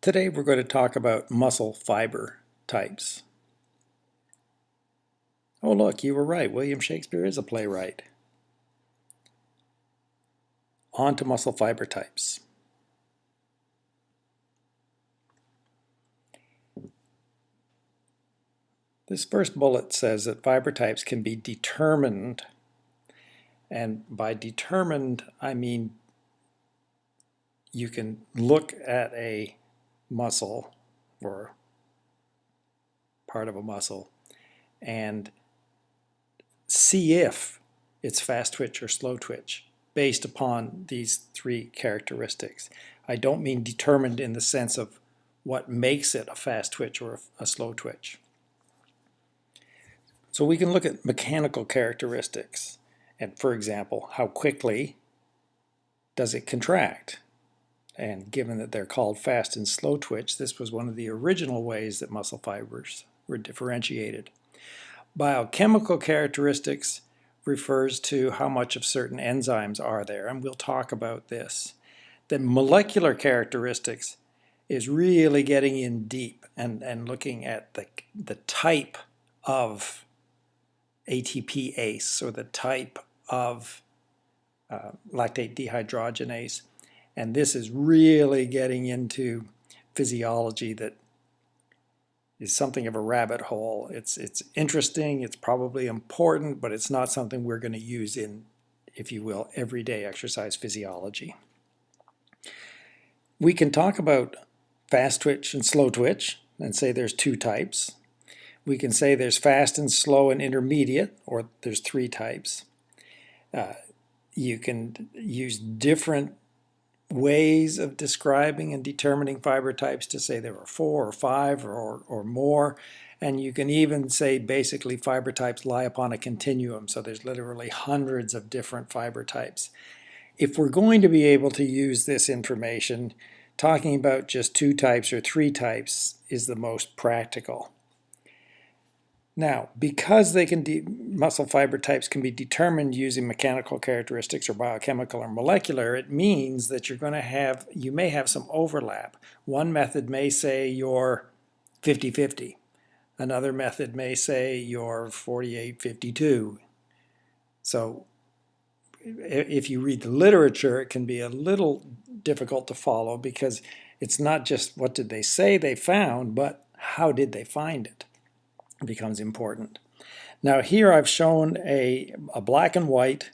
Today we're going to talk about muscle fiber types. Oh look, you were right. William Shakespeare is a playwright. On to muscle fiber types. This first bullet says that fiber types can be determined, and by determined I mean you can look at a muscle or part of a muscle and see if it's fast twitch or slow twitch based upon these three characteristics. I don't mean determined in the sense of what makes it a fast twitch or a slow twitch. So we can look at mechanical characteristics, and for example, how quickly does it contract? And given that they're called fast and slow twitch, this was one of the original ways that muscle fibers were differentiated. Biochemical characteristics refers to how much of certain enzymes are there, and we'll talk about this. The molecular characteristics is really getting in deep and looking at the type of ATPase or the type of lactate dehydrogenase. And this is really getting into physiology that is something of a rabbit hole. It's interesting, it's probably important, but it's not something we're going to use in, if you will, everyday exercise physiology. We can talk about fast twitch and slow twitch and say there's two types. We can say there's fast and slow and intermediate, or there's three types. You can use different ways of describing and determining fiber types to say there are 4 or 5 or more, and you can even say basically fiber types lie upon a continuum, so there's literally hundreds of different fiber types. If we're going to be able to use this information, talking about just 2 types or 3 types is the most practical. Now, because they can muscle fiber types can be determined using mechanical characteristics or biochemical or molecular, it means that you may have some overlap. One method may say you're 50-50. Another method may say you're 48-52. So if you read the literature, it can be a little difficult to follow because it's not just what did they say they found, but how did they find it? Becomes important. Now here I've shown a black and white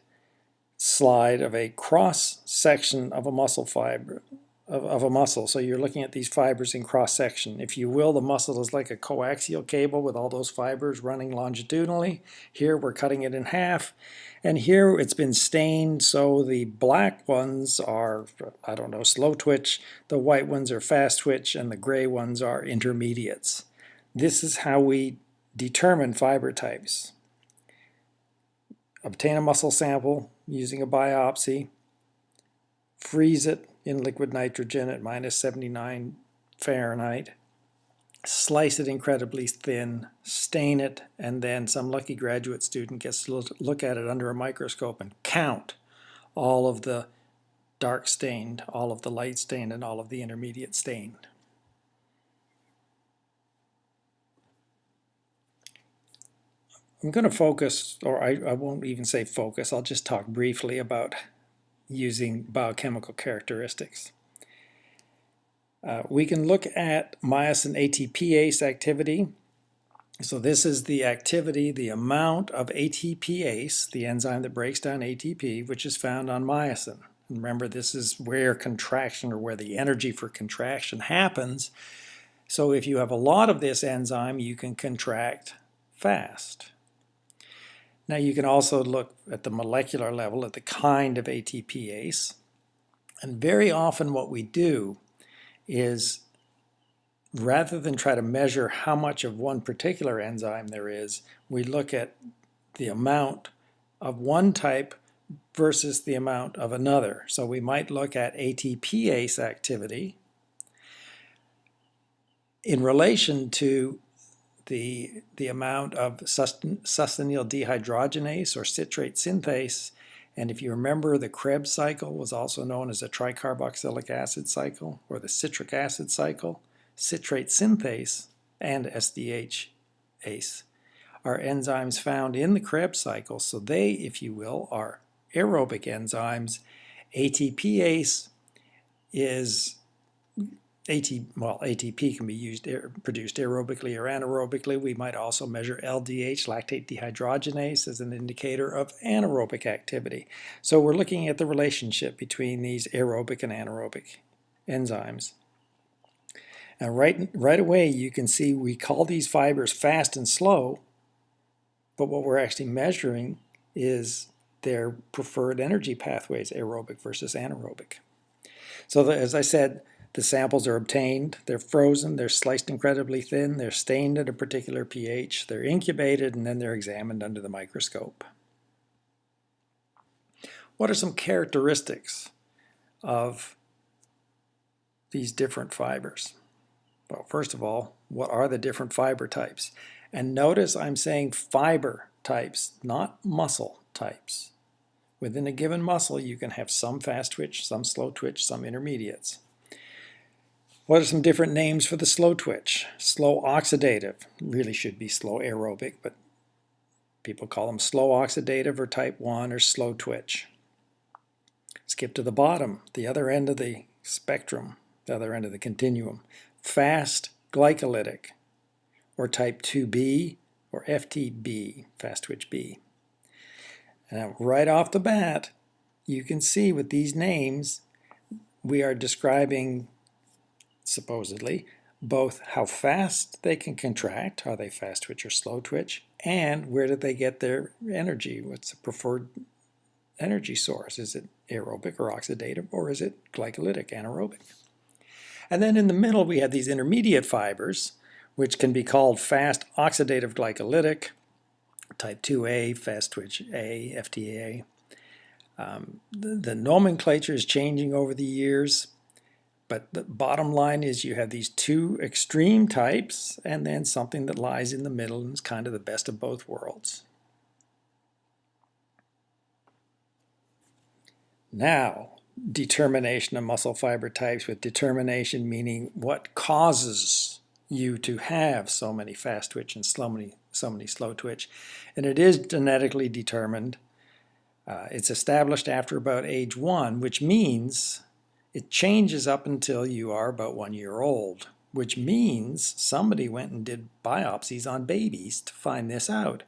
slide of a cross section of a muscle fiber, of a muscle. So you're looking at these fibers in cross section. If you will, the muscle is like a coaxial cable with all those fibers running longitudinally. Here we're cutting it in half, and here it's been stained, so the black ones are, I don't know, slow twitch, the white ones are fast twitch, and the gray ones are intermediates. This is how we determine fiber types. Obtain a muscle sample using a biopsy, freeze it in liquid nitrogen at -79 Fahrenheit, slice it incredibly thin, stain it, and then some lucky graduate student gets to look at it under a microscope and count all of the dark stained, all of the light stained, and all of the intermediate stained. I'm going to focus, or I won't even say focus, I'll just talk briefly about using biochemical characteristics. We can look at myosin ATPase activity. So this is the activity, the amount of ATPase, the enzyme that breaks down ATP, which is found on myosin. Remember, this is where contraction, or where the energy for contraction happens. So if you have a lot of this enzyme, you can contract fast. Now you can also look at the molecular level at the kind of ATPase, and very often what we do is, rather than try to measure how much of one particular enzyme there is, we look at the amount of one type versus the amount of another. So we might look at ATPase activity in relation to the amount of succinyl dehydrogenase or citrate synthase, And if you remember, the Krebs cycle was also known as a tricarboxylic acid cycle or the citric acid cycle. Citrate synthase and SDH-ACE are enzymes found in the Krebs cycle, so they, if you will, are aerobic enzymes. ATPase is ATP can be produced aerobically or anaerobically. We might also measure LDH, lactate dehydrogenase, as an indicator of anaerobic activity. So we're looking at the relationship between these aerobic and anaerobic enzymes. Now right away you can see we call these fibers fast and slow, but what we're actually measuring is their preferred energy pathways, aerobic versus anaerobic. So as I said, the samples are obtained, they're frozen, they're sliced incredibly thin, they're stained at a particular pH, they're incubated, and then they're examined under the microscope. What are some characteristics of these different fibers? Well, first of all, what are the different fiber types? And notice I'm saying fiber types, not muscle types. Within a given muscle, you can have some fast twitch, some slow twitch, some intermediates. What are some different names for the slow twitch? Slow oxidative, really should be slow aerobic, but people call them slow oxidative or type 1 or slow twitch. Skip to the bottom, the other end of the spectrum, the other end of the continuum. Fast glycolytic, or type 2B or FTB, fast twitch B. Now, right off the bat, you can see with these names, we are describing, supposedly, both how fast they can contract, are they fast twitch or slow twitch, and where do they get their energy, what's the preferred energy source, is it aerobic or oxidative, or is it glycolytic, anaerobic? And then in the middle we have these intermediate fibers, which can be called fast oxidative glycolytic, type 2A, fast twitch A, FTAA. The nomenclature is changing over the years, but the bottom line is you have these two extreme types and then something that lies in the middle and is kind of the best of both worlds. Now, determination of muscle fiber types, with determination meaning what causes you to have so many fast twitch and so many slow twitch. And it is genetically determined. It's established after about age 1, which means it changes up until you are about 1 year old, which means somebody went and did biopsies on babies to find this out.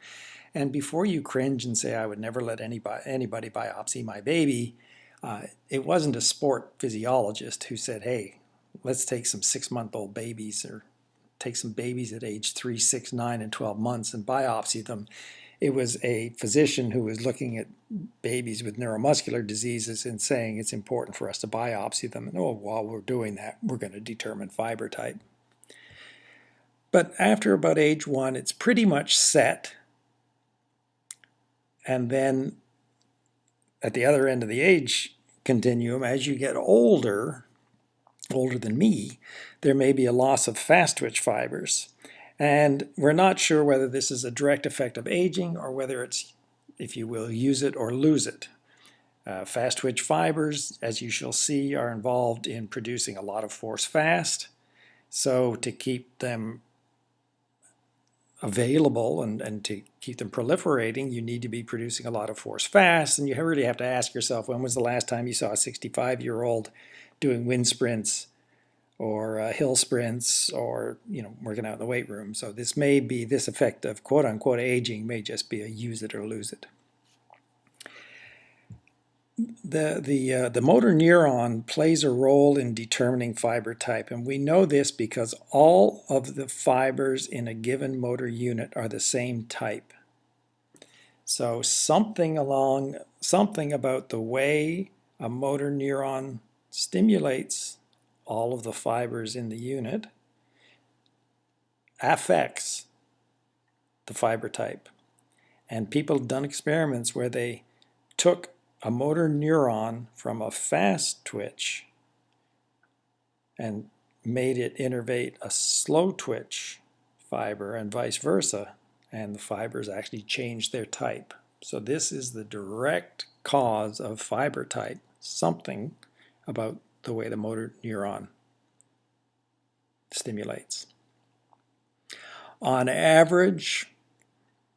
And before you cringe and say, I would never let anybody biopsy my baby, it wasn't a sport physiologist who said, hey, let's take some 6-month-old babies or take some babies at age 3, 6, 9, and 12 months and biopsy them. It was a physician who was looking at babies with neuromuscular diseases and saying it's important for us to biopsy them. And while we're doing that, we're going to determine fiber type. But after about age 1, it's pretty much set. And then at the other end of the age continuum, as you get older than me, there may be a loss of fast twitch fibers. And we're not sure whether this is a direct effect of aging or whether it's, if you will, use it or lose it. Fast twitch fibers, as you shall see, are involved in producing a lot of force fast. So to keep them available and to keep them proliferating, you need to be producing a lot of force fast. And you really have to ask yourself, when was the last time you saw a 65-year-old doing wind sprints or hill sprints or working out in the weight room? So this may be, this effect of quote-unquote aging may just be a use it or lose it. The motor neuron plays a role in determining fiber type, and we know this because all of the fibers in a given motor unit are the same type. So something about the way a motor neuron stimulates all of the fibers in the unit affects the fiber type. And people have done experiments where they took a motor neuron from a fast twitch and made it innervate a slow twitch fiber and vice versa, and the fibers actually changed their type. So this is the direct cause of fiber type, something about the way the motor neuron stimulates. On average,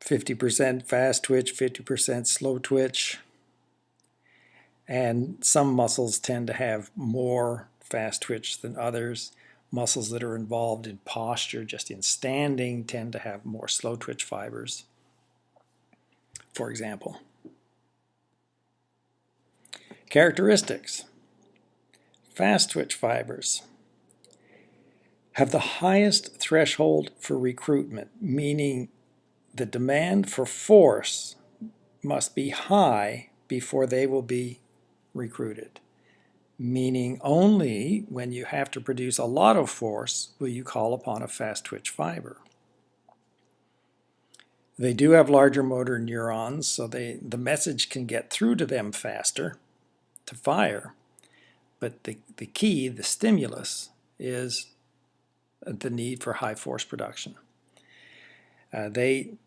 50% fast twitch, 50% slow twitch, and some muscles tend to have more fast twitch than others. Muscles that are involved in posture, just in standing, tend to have more slow twitch fibers, for example. Characteristics. Fast twitch fibers have the highest threshold for recruitment, meaning the demand for force must be high before they will be recruited. Meaning only when you have to produce a lot of force will you call upon a fast twitch fiber. They do have larger motor neurons, so the message can get through to them faster to fire. But the key, the stimulus, is the need for high force production. They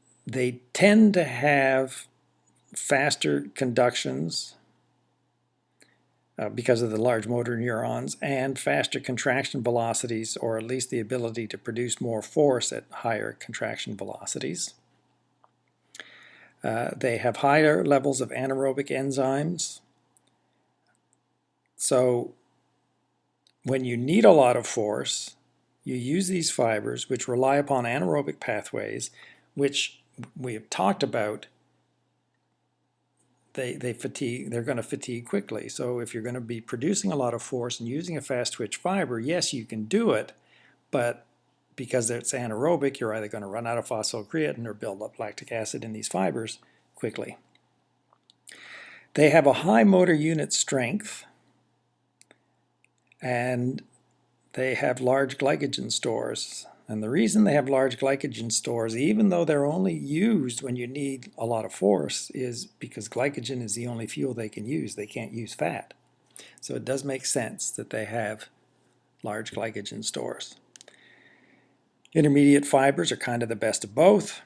tend to have faster conductions because of the large motor neurons, and faster contraction velocities, or at least the ability to produce more force at higher contraction velocities. They have higher levels of anaerobic enzymes. So when you need a lot of force, you use these fibers which rely upon anaerobic pathways, which we have talked about. They're going to fatigue quickly. So if you're going to be producing a lot of force and using a fast twitch fiber, yes, you can do it, but because it's anaerobic, you're either going to run out of phosphocreatine or build up lactic acid in these fibers quickly. They have a high motor unit strength, and they have large glycogen stores. And the reason they have large glycogen stores, even though they're only used when you need a lot of force, is because glycogen is the only fuel they can use. They can't use fat. So it does make sense that they have large glycogen stores. Intermediate fibers are kind of the best of both.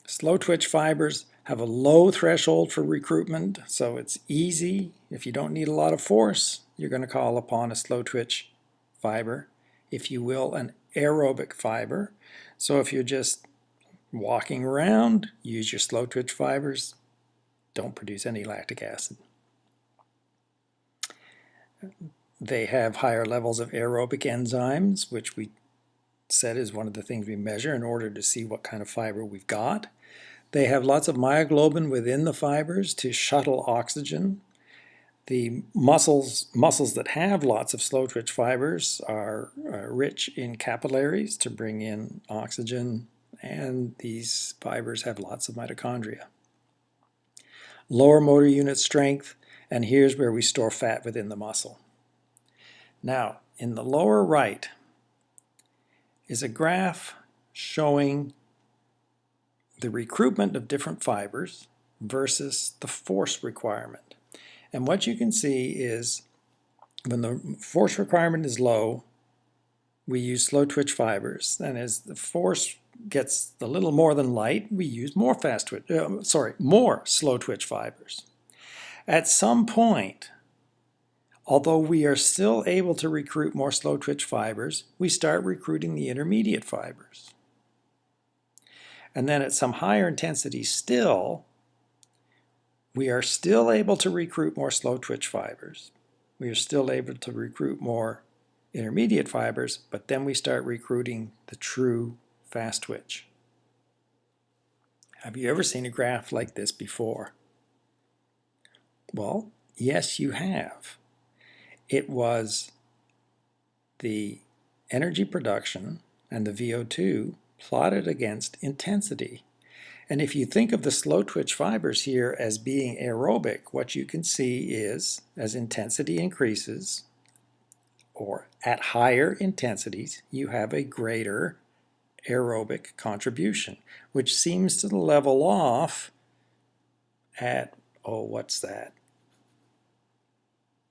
Slow twitch fibers have a low threshold for recruitment, so it's easy. If you don't need a lot of force, you're going to call upon a slow twitch fiber, if you will, an aerobic fiber. So if you're just walking around, use your slow twitch fibers. Don't produce any lactic acid. They have higher levels of aerobic enzymes, which we said is one of the things we measure in order to see what kind of fiber we've got. They have lots of myoglobin within the fibers to shuttle oxygen. The muscles that have lots of slow twitch fibers are rich in capillaries to bring in oxygen, and these fibers have lots of mitochondria. Lower motor unit strength, and here's where we store fat within the muscle. Now, in the lower right is a graph showing the recruitment of different fibers versus the force requirement. And what you can see is when the force requirement is low, we use slow twitch fibers. And as the force gets a little more than light, we use more more slow twitch fibers. At some point, although we are still able to recruit more slow twitch fibers, we start recruiting the intermediate fibers. And then at some higher intensity still, we are still able to recruit more slow twitch fibers. We are still able to recruit more intermediate fibers, but then we start recruiting the true fast twitch. Have you ever seen a graph like this before? Well, yes, you have. It was the energy production and the VO2 plotted against intensity. And if you think of the slow twitch fibers here as being aerobic, what you can see is as intensity increases, or at higher intensities, you have a greater aerobic contribution, which seems to level off at, what's that?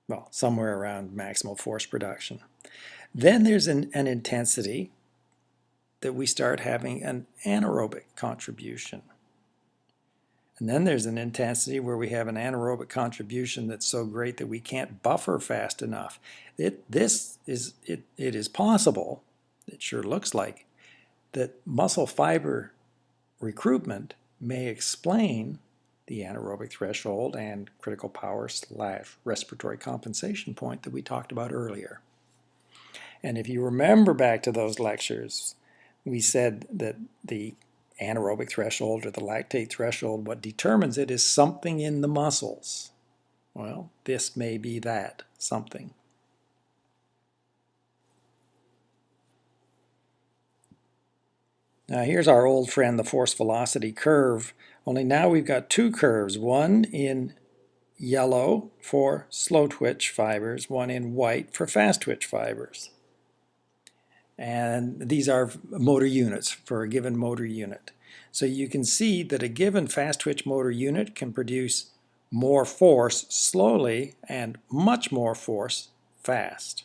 Well, somewhere around maximal force production. Then there's an intensity that we start having an anaerobic contribution. And then there's an intensity where we have an anaerobic contribution that's so great that we can't buffer fast enough. It is possible, it sure looks like, that muscle fiber recruitment may explain the anaerobic threshold and critical power / respiratory compensation point that we talked about earlier. And if you remember back to those lectures, we said that the anaerobic threshold or the lactate threshold, what determines it is something in the muscles. Well, this may be that something. Now here's our old friend, the force velocity curve, only now we've got two curves, one in yellow for slow twitch fibers, one in white for fast twitch fibers. And these are motor units for a given motor unit. So you can see that a given fast twitch motor unit can produce more force slowly and much more force fast.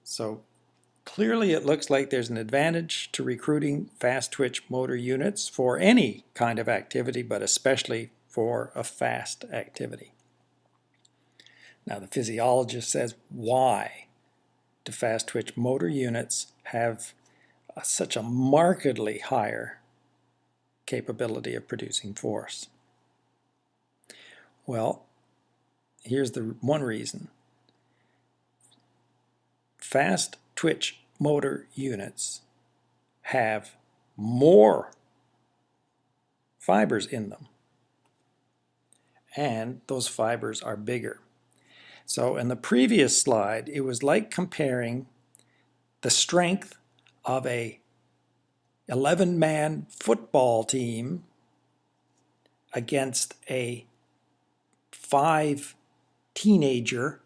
So clearly it looks like there's an advantage to recruiting fast twitch motor units for any kind of activity, but especially for a fast activity. Now the physiologist says, why do fast twitch motor units have such a markedly higher capability of producing force? Well, here's the one reason. Fast twitch motor units have more fibers in them, and those fibers are bigger. So in the previous slide, it was like comparing the strength of a 11-man football team against a 5-teenager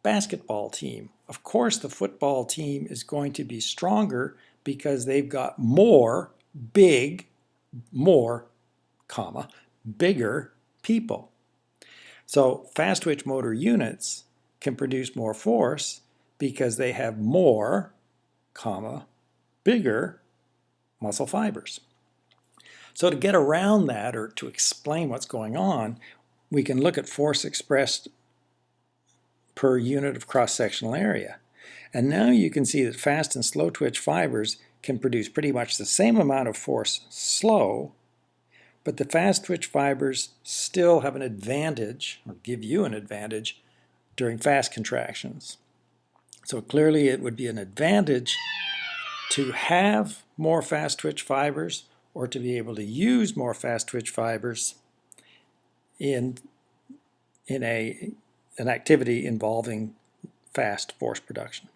basketball team. Of course, the football team is going to be stronger because they've got more bigger people. So fast twitch motor units can produce more force because they have more, bigger muscle fibers. So to get around that, or to explain what's going on, we can look at force expressed per unit of cross-sectional area. And now you can see that fast and slow twitch fibers can produce pretty much the same amount of force slow, but the fast twitch fibers still have an advantage, or give you an advantage, during fast contractions. So clearly it would be an advantage to have more fast twitch fibers, or to be able to use more fast twitch fibers in an activity involving fast force production.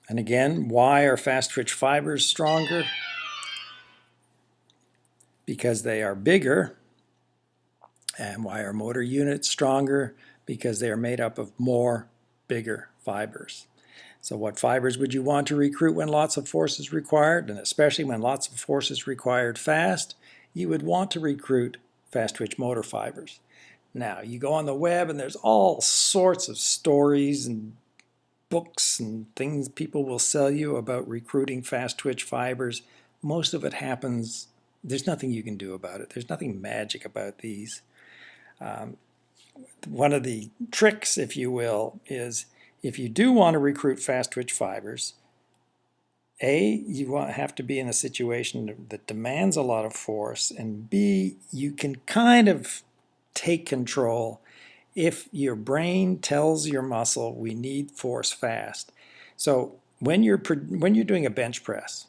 And again, why are fast twitch fibers stronger? Because they are bigger. And why are motor units stronger? Because they are made up of more bigger fibers. So what fibers would you want to recruit when lots of force is required? And especially when lots of force is required fast, you would want to recruit fast twitch motor fibers. Now, you go on the web and there's all sorts of stories and books and things people will sell you about recruiting fast twitch fibers. Most of it happens, there's nothing you can do about it. There's nothing magic about these. One of the tricks, if you will, is if you do want to recruit fast twitch fibers, A, you have to be in a situation that demands a lot of force, and B, you can kind of take control if your brain tells your muscle we need force fast. So when you're doing a bench press,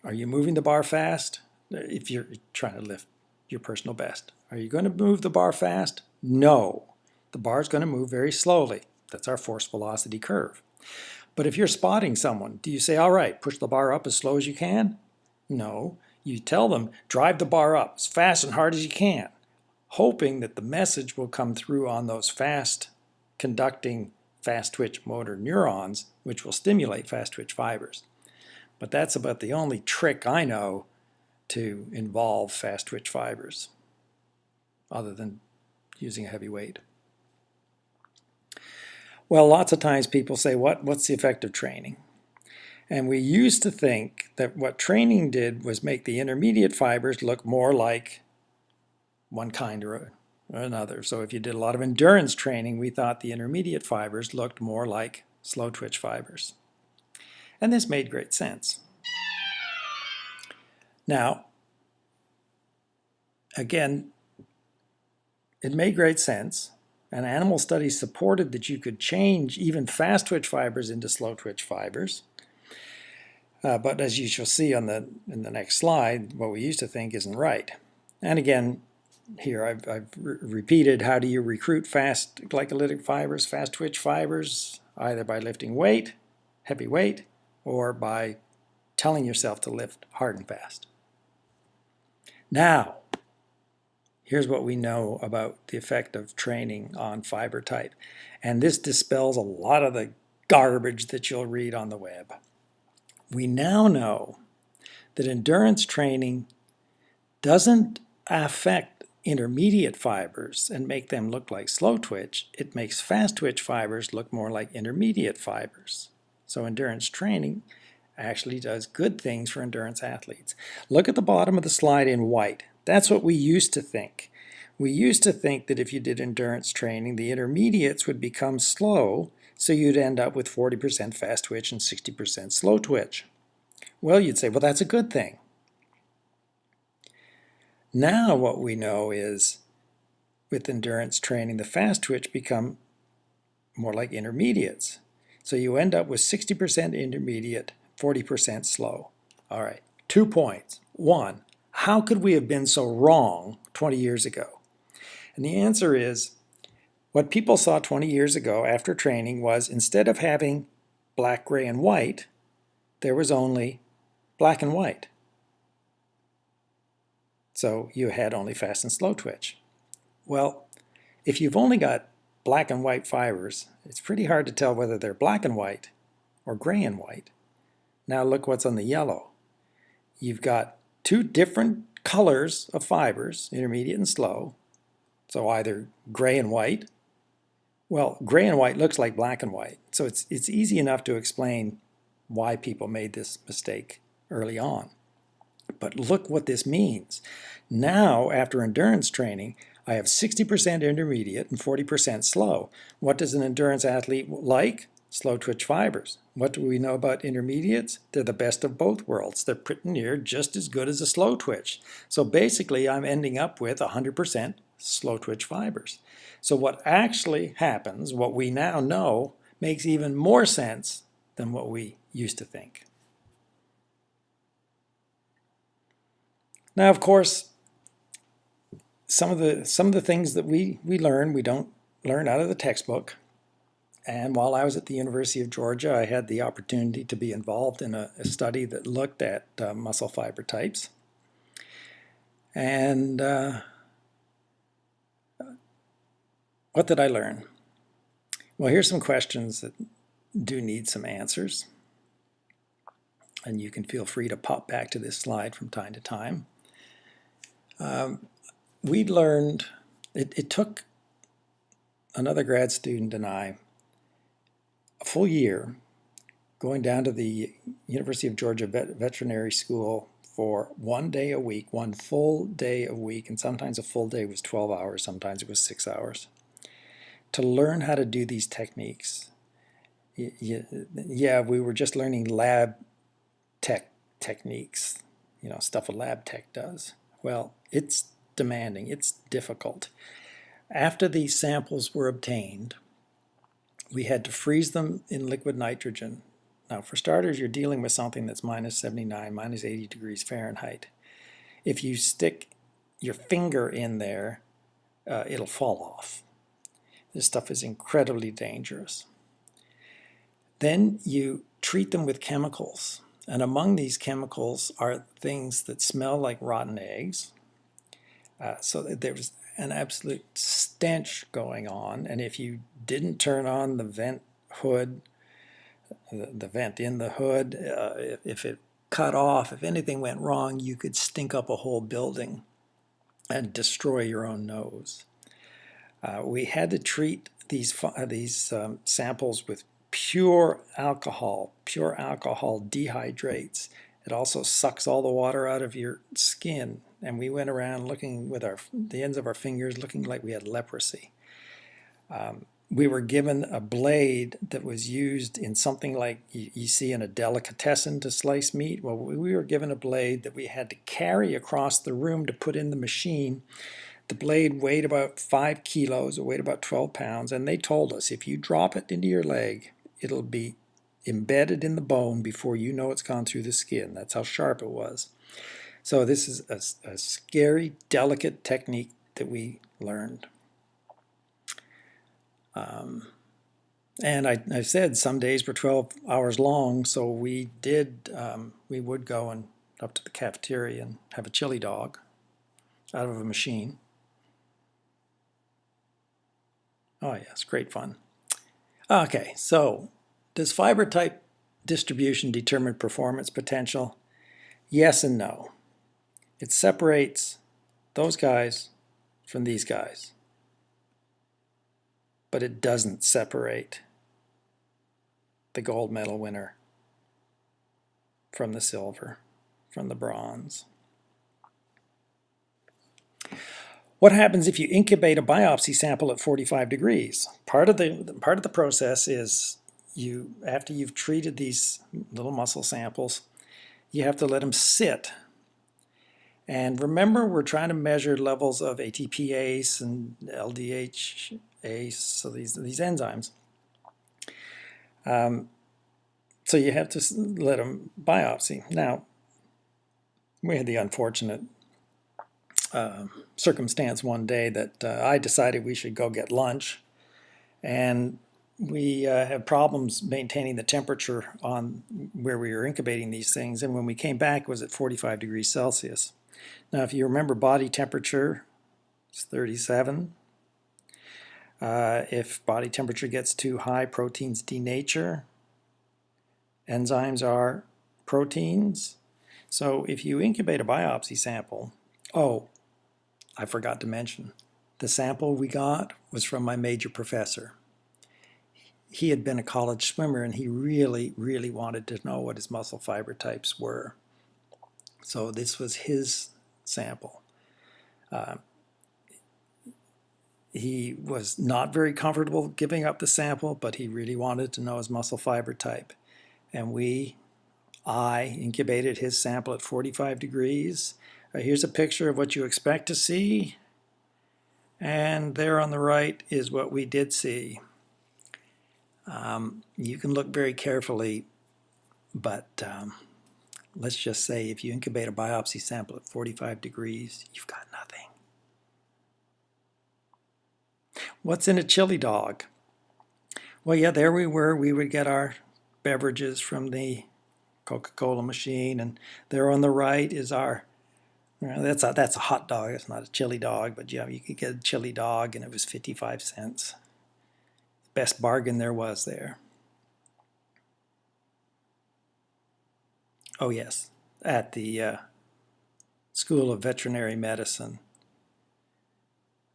are you moving the bar fast? If you're trying to lift your personal best, are you going to move the bar fast? No. The bar is going to move very slowly. That's our force velocity curve. But if you're spotting someone, do you say, all right, push the bar up as slow as you can? No. You tell them, drive the bar up as fast and hard as you can, hoping that the message will come through on those fast conducting fast twitch motor neurons, which will stimulate fast twitch fibers. But that's about the only trick I know to involve fast twitch fibers, other than using a heavy weight. Well, lots of times people say, what's the effect of training? And we used to think that what training did was make the intermediate fibers look more like one kind or another. So if you did a lot of endurance training, we thought the intermediate fibers looked more like slow twitch fibers. And this made great sense. Now, again, it made great sense, and animal studies supported that you could change even fast twitch fibers into slow twitch fibers. But as you shall see in the next slide, what we used to think isn't right. And again, here I've repeated, how do you recruit fast glycolytic fibers, fast twitch fibers? Either by lifting weight, heavy weight, or by telling yourself to lift hard and fast. Now, here's what we know about the effect of training on fiber type. And this dispels a lot of the garbage that you'll read on the web. We now know that endurance training doesn't affect intermediate fibers and make them look like slow twitch. It makes fast twitch fibers look more like intermediate fibers. So endurance training actually does good things for endurance athletes. Look at the bottom of the slide in white. That's what we used to think. We used to think that if you did endurance training, the intermediates would become slow, so you'd end up with 40% fast twitch and 60% slow twitch. Well, you'd say, well, that's a good thing. Now what we know is, with endurance training, the fast twitch become more like intermediates. So you end up with 60% intermediate, 40% slow. All right, 2 points. One, how could we have been so wrong 20 years ago? And the answer is, what people saw 20 years ago after training was, instead of having black, gray, and white, there was only black and white. So you had only fast and slow twitch. Well, if you've only got black and white fibers, it's pretty hard to tell whether they're black and white or gray and white. Now look what's on the yellow. You've got two different colors of fibers, intermediate and slow. So either gray and white. Well, gray and white looks like black and white. So it's easy enough to explain why people made this mistake early on. But look what this means. Now, after endurance training, I have 60% intermediate and 40% slow. What does an endurance athlete like? Slow twitch fibers. What do we know about intermediates? They're the best of both worlds. They're pretty near just as good as a slow twitch. So basically, I'm ending up with 100% slow twitch fibers. So what actually happens, what we now know, makes even more sense than what we used to think. Now, of course, some of the things that we learn, we don't learn out of the textbook. And while I was at the University of Georgia, I had the opportunity to be involved in a study that looked at muscle fiber types. And what did I learn? Well, here's some questions that do need some answers. And you can feel free to pop back to this slide from time to time. We learned, it took another grad student and I a full year going down to the University of Georgia Veterinary School for 1 day a week, 1 full day a week, and sometimes a full day was 12 hours, sometimes it was 6 hours, to learn how to do these techniques. Yeah, we were just learning lab techniques, stuff a lab tech does. Well, it's demanding, it's difficult. After these samples were obtained, we had to freeze them in liquid nitrogen. Now, for starters, you're dealing with something that's minus 79, minus 80 degrees Fahrenheit. If you stick your finger in there, it'll fall off. This stuff is incredibly dangerous. Then you treat them with chemicals. And among these chemicals are things that smell like rotten eggs. So there was an absolute stench going on. And if you didn't turn on the vent hood, the vent in the hood, if it cut off, if anything went wrong, you could stink up a whole building and destroy your own nose. We had to treat these samples with pure alcohol. Pure alcohol dehydrates. It also sucks all the water out of your skin. And we went around looking with the ends of our fingers, looking like we had leprosy. We were given a blade that was used in something like you see in a delicatessen to slice meat. Well, we were given a blade that we had to carry across the room to put in the machine. The blade weighed about 5 kilos, it weighed about 12 pounds, and they told us if you drop it into your leg, it'll be embedded in the bone before you know it's gone through the skin. That's how sharp it was. So this is a scary, delicate technique that we learned. And I said some days were 12 hours long, so we would go up to the cafeteria and have a chili dog out of a machine. Oh yes, great fun. Okay, so does fiber type distribution determine performance potential? Yes and no. It separates those guys from these guys, but it doesn't separate the gold medal winner from the silver, from the bronze. What happens if you incubate a biopsy sample at 45 degrees? Part of the process is after you've treated these little muscle samples, you have to let them sit. And remember, we're trying to measure levels of ATPase and LDHase, so these enzymes. So you have to let them biopsy. Now, we had the unfortunate circumstance one day that I decided we should go get lunch, and we had problems maintaining the temperature on where we were incubating these things, and when we came back it was at 45 degrees Celsius. Now if you remember, body temperature is 37. If body temperature gets too high, proteins denature. Enzymes are proteins. So if you incubate a biopsy sample, oh, I forgot to mention, the sample we got was from my major professor. He had been a college swimmer and he really, really wanted to know what his muscle fiber types were. So this was his sample. He was not very comfortable giving up the sample, but he really wanted to know his muscle fiber type. And I incubated his sample at 45 degrees. Here's a picture of what you expect to see. And there on the right is what we did see. You can look very carefully, but let's just say if you incubate a biopsy sample at 45 degrees, you've got nothing. What's in a chili dog? Well, yeah, there we were. We would get our beverages from the Coca-Cola machine, and there on the right is our, that's a hot dog. It's not a chili dog, but yeah, you could get a chili dog, and it was 55 cents. Best bargain there was there. Oh yes, at the School of Veterinary Medicine.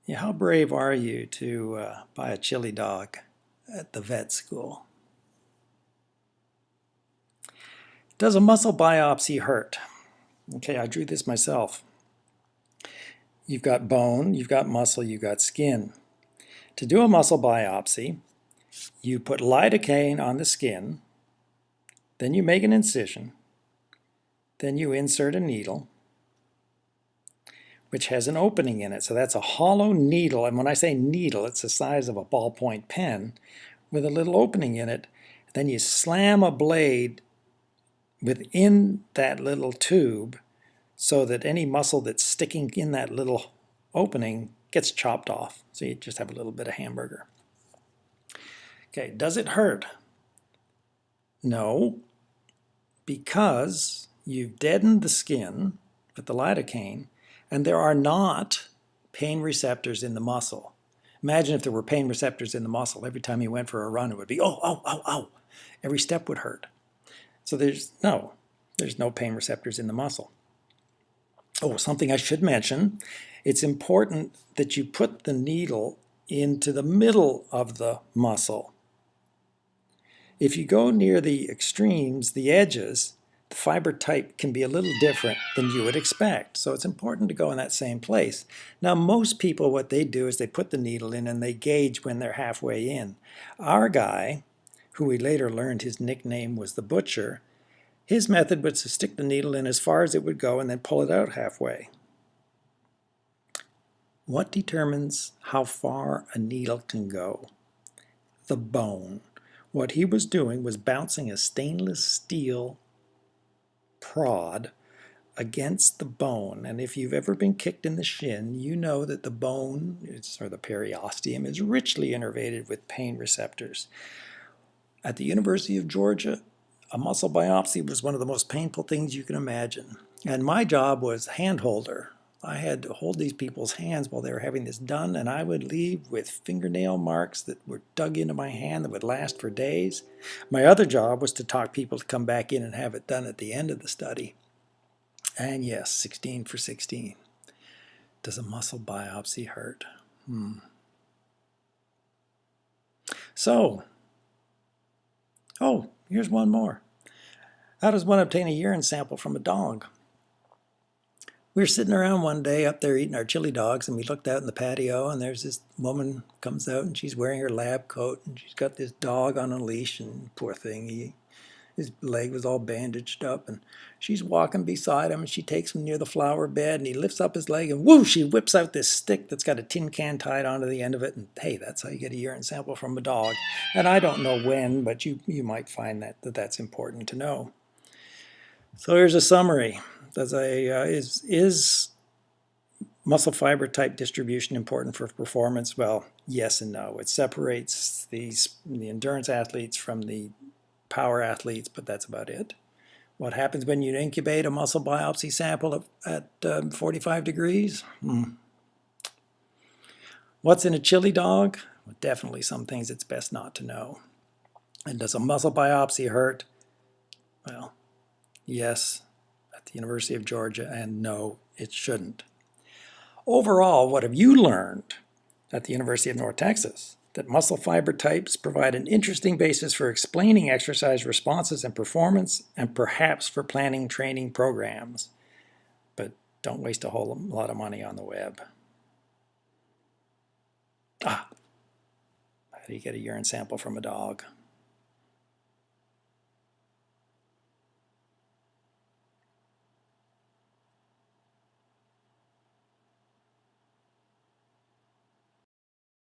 Yeah, how brave are you to buy a chili dog at the vet school? Does a muscle biopsy hurt? Okay, I drew this myself. You've got bone, you've got muscle, you've got skin. To do a muscle biopsy, you put lidocaine on the skin, then you make an incision, then you insert a needle, which has an opening in it. So that's a hollow needle, and when I say needle, it's the size of a ballpoint pen with a little opening in it. Then you slam a blade within that little tube so that any muscle that's sticking in that little opening gets chopped off. So you just have a little bit of hamburger. Okay, does it hurt? No, because you've deadened the skin with the lidocaine, and there are not pain receptors in the muscle. Imagine if there were pain receptors in the muscle. Every time you went for a run, it would be, oh, oh, oh, oh. Every step would hurt. So there's no pain receptors in the muscle. Oh, something I should mention, it's important that you put the needle into the middle of the muscle. If you go near the extremes, the edges, the fiber type can be a little different than you would expect. So it's important to go in that same place. Now, most people, what they do is they put the needle in and they gauge when they're halfway in. Our guy, who we later learned his nickname was the Butcher, his method was to stick the needle in as far as it would go and then pull it out halfway. What determines how far a needle can go? The bone. What he was doing was bouncing a stainless steel prod against the bone. And if you've ever been kicked in the shin, you know that the bone, or the periosteum, is richly innervated with pain receptors. At the University of Georgia, a muscle biopsy was one of the most painful things you can imagine. And my job was hand holder. I had to hold these people's hands while they were having this done, and I would leave with fingernail marks that were dug into my hand that would last for days. My other job was to talk people to come back in and have it done at the end of the study. And yes, 16 for 16. Does a muscle biopsy hurt? So, oh, here's one more. How does one obtain a urine sample from a dog? We were sitting around one day up there eating our chili dogs, and we looked out in the patio, and there's this woman comes out, and she's wearing her lab coat, and she's got this dog on a leash, and poor thing, his leg was all bandaged up, and she's walking beside him, and she takes him near the flower bed, and he lifts up his leg, and whoo, she whips out this stick that's got a tin can tied onto the end of it, and hey, that's how you get a urine sample from a dog. And I don't know when, but you might find that's important to know. So here's a summary. Is muscle fiber type distribution important for performance? Well, yes and no. It separates the endurance athletes from the power athletes, but that's about it. What happens when you incubate a muscle biopsy sample at 45 degrees? What's in a chili dog? Well, definitely some things it's best not to know. And does a muscle biopsy hurt? Well, yes, at the University of Georgia, and no, it shouldn't. Overall, what have you learned at the University of North Texas? That muscle fiber types provide an interesting basis for explaining exercise responses and performance, and perhaps for planning training programs. But don't waste a whole lot of money on the web. How do you get a urine sample from a dog?